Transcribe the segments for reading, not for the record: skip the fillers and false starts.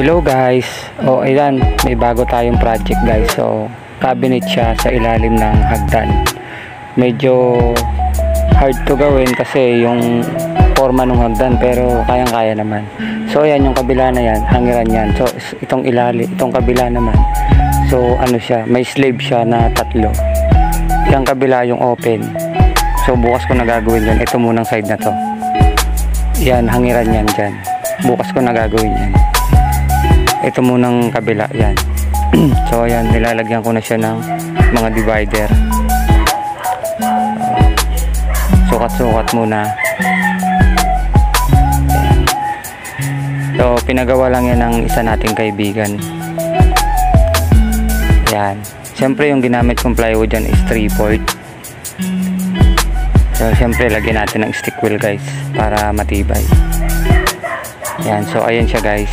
Hello guys. Ayan, may bago tayong project guys. So, cabinet siya sa ilalim ng hagdan. Medyo hard to gawin kasi yung forma ng hagdan, pero kayang-kaya naman. So, ayan yung kabila na yan, hangiran yan. So, itong ilalim, itong kabila naman. So, ano siya, may slab siya na 3. Yung kabila yung open. So, bukas ko na gagawin yan. Ito munang side na to. Yan, hangiran yan dyan. Bukas ko na gagawin yan. Ito munang kabila, yan. So ayan, nilalagyan ko na siya ng mga divider. Sukat-sukat muna. So pinagawa lang yan ng isa nating kaibigan. Yan. Siyempre yung ginamit kong plywood dyan is 3/4. So siyempre lagyan natin ng stick wheel guys, para matibay. Yan, so ayan siya guys.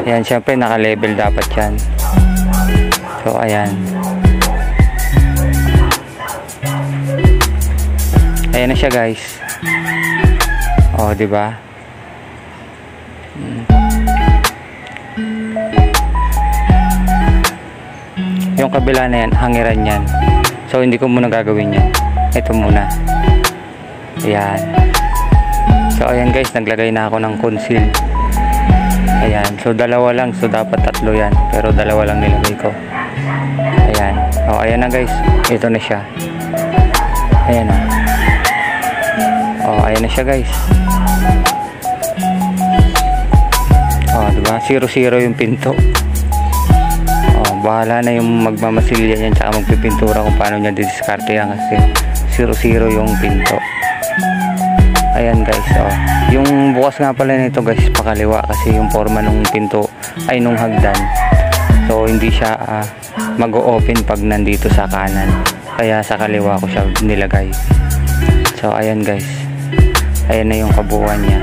Ayan, syempre naka-level dapat yan. So ayan. Ayan na siya guys. Di ba? Yung kabila na yan, hangiran yan. So hindi ko muna gagawin yan. Ito muna. Ayan. So ayan guys, naglagay na ako ng conceal. Ayan, so dalawa lang, so dapat 3 yan, pero dalawa lang nilagay ko. Ayan, ayan na guys, ito na siya. Ayan na. Ayan na siya guys. Diba, 0-0 yung pinto. Bahala na yung magmamasilya yan tsaka magpipintura kung paano niya didiskarte yan, kasi 0-0 yung pinto. Ayan guys, yung bukas nga pala nito guys, pakaliwa, kasi yung forma nung pinto ay nung hagdan. So hindi siya mag-o-open pag nandito sa kanan, kaya sa kaliwa ko siya nilagay. So ayan guys, ayan na yung kabuuan niya.